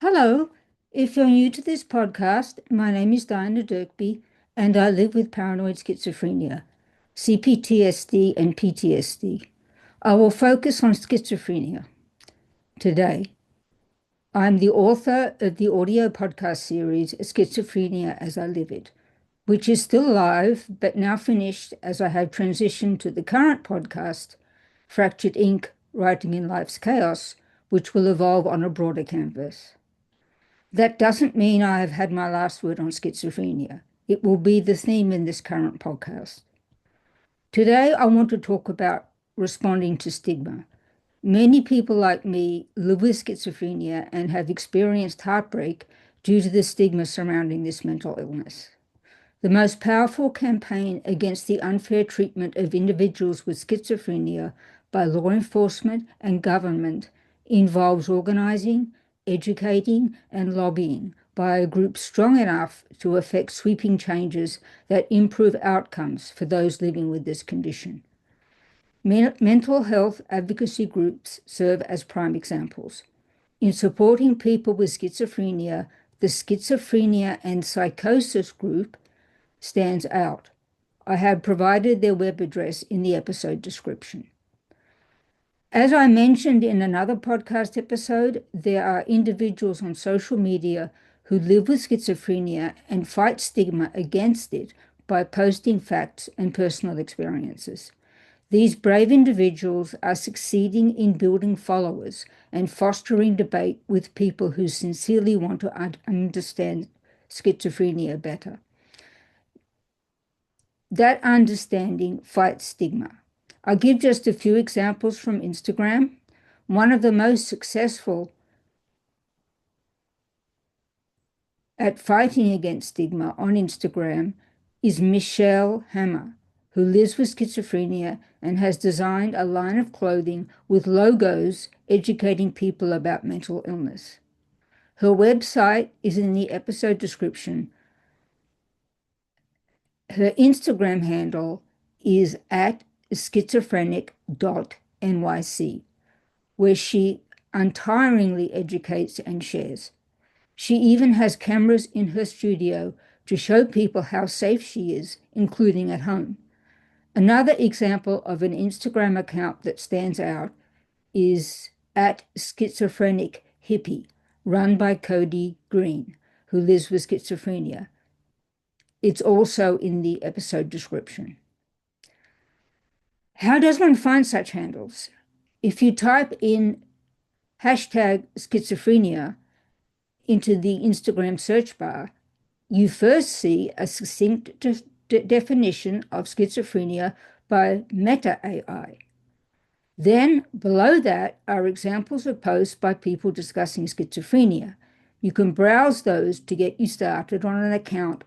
Hello. If you're new to this podcast, my name is Diana Dirkby, and I live with paranoid schizophrenia, CPTSD, and PTSD. I will focus on schizophrenia today. I'm the author of the audio podcast series Schizophrenia as I Live It, which is still live but now finished as I have transitioned to the current podcast, Fractured Ink Writing in Life's Chaos, which will evolve on a broader canvas. That doesn't mean I have had my last word on schizophrenia. It will be the theme in this current podcast. Today, I want to talk about responding to stigma. Many people like me live with schizophrenia and have experienced heartbreak due to the stigma surrounding this mental illness. The most powerful campaign against the unfair treatment of individuals with schizophrenia by law enforcement and government involves organizing, educating, and lobbying by a group strong enough to effect sweeping changes that improve outcomes for those living with this condition. Mental health advocacy groups serve as prime examples. In supporting people with schizophrenia, the Schizophrenia and Psychosis group stands out. I have provided their web address in the episode description. As I mentioned in another podcast episode, there are individuals on social media who live with schizophrenia and fight stigma against it by posting facts and personal experiences. These brave individuals are succeeding in building followers and fostering debate with people who sincerely want to understand schizophrenia better. That understanding fights stigma. I'll give just a few examples from Instagram. One of the most successful at fighting against stigma on Instagram is Michelle Hammer, who lives with schizophrenia and has designed a line of clothing with logos educating people about mental illness. Her website is in the episode description. Her Instagram handle is at schizophrenic.nyc, where she untiringly educates and shares. She even has cameras in her studio to show people how safe she is, including at home. Another example of an Instagram account that stands out is at schizophrenic hippie, run by Cody Green, who lives with schizophrenia. It's also in the episode description. How does one find such handles? If you type in hashtag schizophrenia into the Instagram search bar, you first see a succinct definition of schizophrenia by Meta AI. Then below that are examples of posts by people discussing schizophrenia. You can browse those to get you started on an account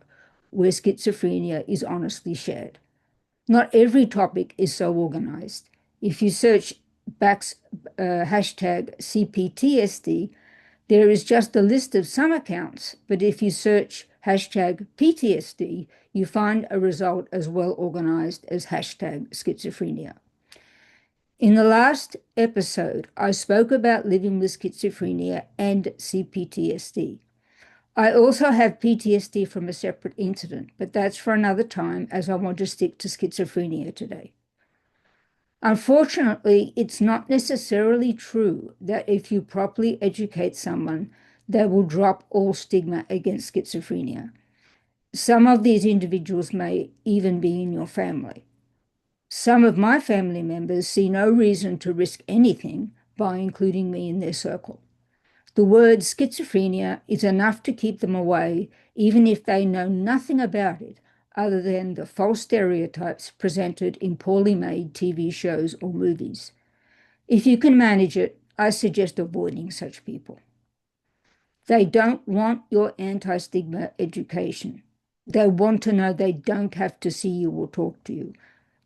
where schizophrenia is honestly shared. Not every topic is so organized. If you search hashtag CPTSD, there is just a list of some accounts, but if you search hashtag PTSD, you find a result as well organized as hashtag schizophrenia. In the last episode, I spoke about living with schizophrenia and CPTSD. I also have PTSD from a separate incident, but that's for another time as I want to stick to schizophrenia today. Unfortunately, it's not necessarily true that if you properly educate someone, they will drop all stigma against schizophrenia. Some of these individuals may even be in your family. Some of my family members see no reason to risk anything by including me in their circle. The word schizophrenia is enough to keep them away, even if they know nothing about it other than the false stereotypes presented in poorly made TV shows or movies. If you can manage it, I suggest avoiding such people. They don't want your anti-stigma education. They want to know they don't have to see you or talk to you.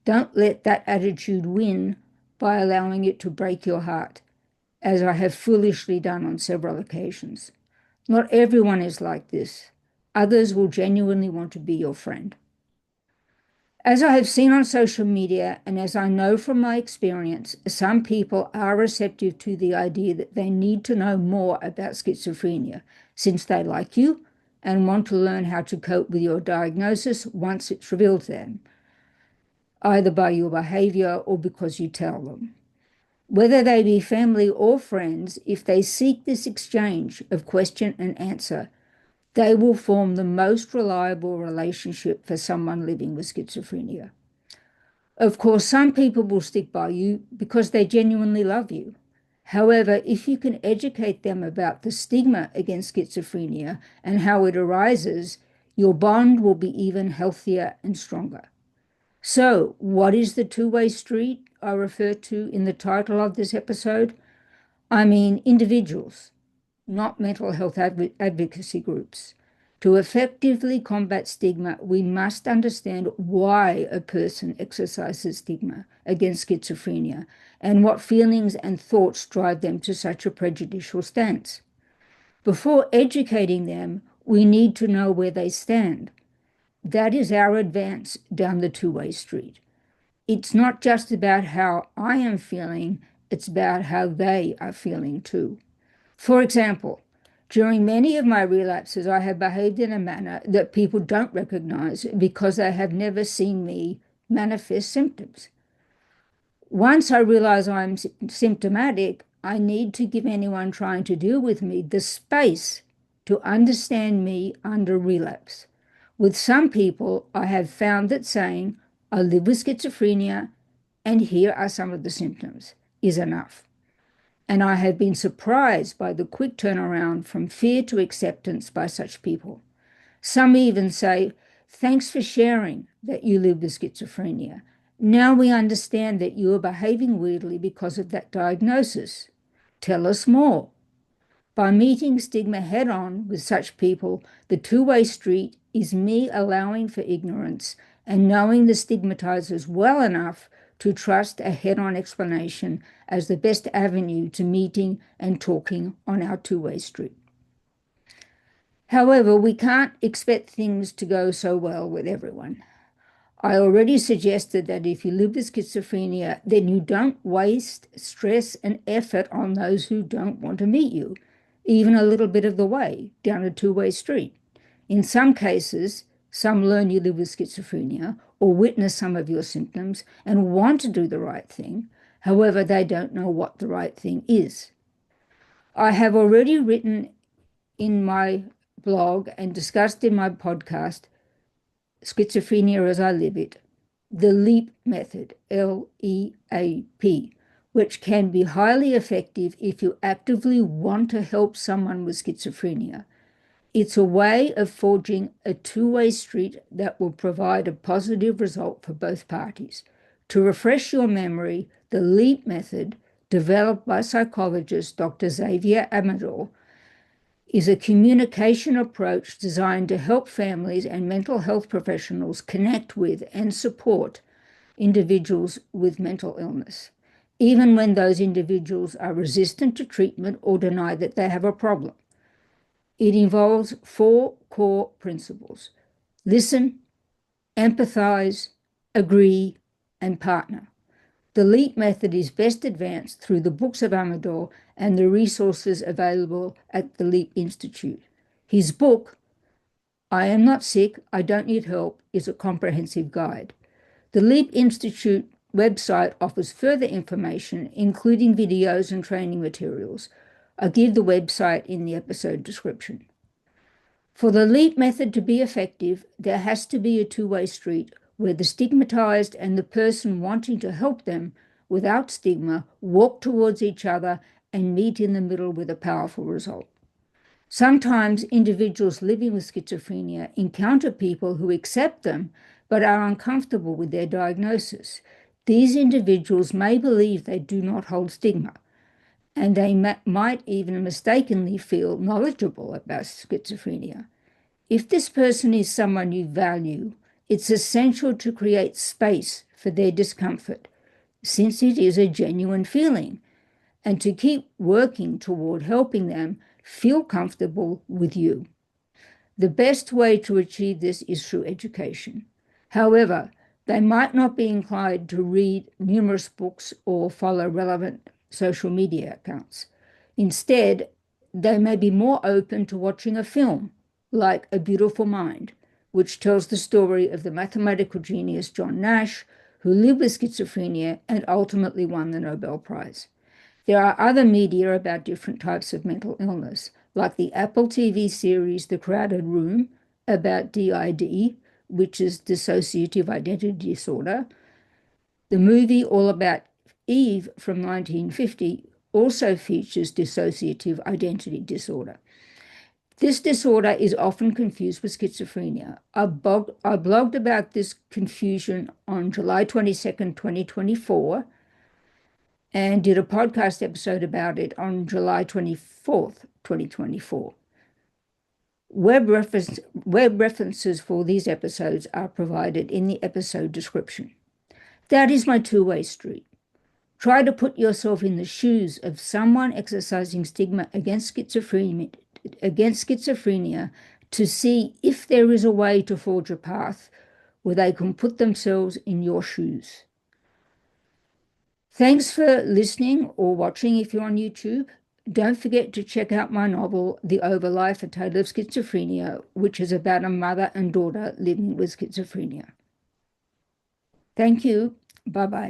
Don't let that attitude win by allowing it to break your heart, as I have foolishly done on several occasions. Not everyone is like this. Others will genuinely want to be your friend. As I have seen on social media, and as I know from my experience, some people are receptive to the idea that they need to know more about schizophrenia since they like you and want to learn how to cope with your diagnosis once it's revealed to them, either by your behavior or because you tell them. Whether they be family or friends, if they seek this exchange of question and answer, they will form the most reliable relationship for someone living with schizophrenia. Of course, some people will stick by you because they genuinely love you. However, if you can educate them about the stigma against schizophrenia and how it arises, your bond will be even healthier and stronger. So, what is the two-way street I refer to in the title of this episode? I mean individuals, not mental health advocacy groups. To effectively combat stigma, we must understand why a person exercises stigma against schizophrenia and what feelings and thoughts drive them to such a prejudicial stance. Before educating them, we need to know where they stand. That is our advance down the two-way street. It's not just about how I am feeling, it's about how they are feeling too. For example, during many of my relapses, I have behaved in a manner that people don't recognize because they have never seen me manifest symptoms. Once I realize I'm symptomatic, I need to give anyone trying to deal with me the space to understand me under relapse. With some people, I have found that saying, I live with schizophrenia and here are some of the symptoms, is enough. And I have been surprised by the quick turnaround from fear to acceptance by such people. Some even say, thanks for sharing that you live with schizophrenia. Now we understand that you are behaving weirdly because of that diagnosis. Tell us more. By meeting stigma head on with such people, the two-way street is me allowing for ignorance and knowing the stigmatizers well enough to trust a head-on explanation as the best avenue to meeting and talking on our two-way street. However, we can't expect things to go so well with everyone. I already suggested that if you live with schizophrenia, then you don't waste stress and effort on those who don't want to meet you, even a little bit of the way down a two-way street. In some cases, some learn you live with schizophrenia or witness some of your symptoms and want to do the right thing. However, they don't know what the right thing is. I have already written in my blog and discussed in my podcast, Schizophrenia as I Live It, the LEAP method, LEAP, which can be highly effective if you actively want to help someone with schizophrenia. It's a way of forging a two-way street that will provide a positive result for both parties. To refresh your memory, the LEAP method, developed by psychologist Dr. Xavier Amador, is a communication approach designed to help families and mental health professionals connect with and support individuals with mental illness, even when those individuals are resistant to treatment or deny that they have a problem. It involves 4 core principles: listen, empathize, agree, and partner. The LEAP method is best advanced through the books of Amador and the resources available at the LEAP Institute. His book, I Am Not Sick, I Don't Need Help, is a comprehensive guide. The LEAP Institute website offers further information, including videos and training materials. I'll give the website in the episode description. For the LEAP method to be effective, there has to be a two-way street where the stigmatized and the person wanting to help them without stigma walk towards each other and meet in the middle with a powerful result. Sometimes individuals living with schizophrenia encounter people who accept them but are uncomfortable with their diagnosis. These individuals may believe they do not hold stigma, and they might even mistakenly feel knowledgeable about schizophrenia. If this person is someone you value, it's essential to create space for their discomfort, since it is a genuine feeling, and to keep working toward helping them feel comfortable with you. The best way to achieve this is through education. However, They might not be inclined to read numerous books or follow relevant social media accounts. Instead, they may be more open to watching a film like A Beautiful Mind, which tells the story of the mathematical genius John Nash, who lived with schizophrenia and ultimately won the Nobel Prize. There are other media about different types of mental illness, like the Apple TV series The Crowded Room about DID, which is dissociative identity disorder. The movie All About Eve from 1950 also features dissociative identity disorder. This disorder is often confused with schizophrenia. I blogged about this confusion on July 22nd, 2024, and did a podcast episode about it on July 24th, 2024. Web references for these episodes are provided in the episode description. That is my two-way street. Try to put yourself in the shoes of someone exercising stigma against schizophrenia to see if there is a way to forge a path where they can put themselves in your shoes. Thanks for listening or watching if you're on YouTube. Don't forget to check out my novel, The Overlife: A Tale of Schizophrenia, which is about a mother and daughter living with schizophrenia. Thank you. Bye-bye.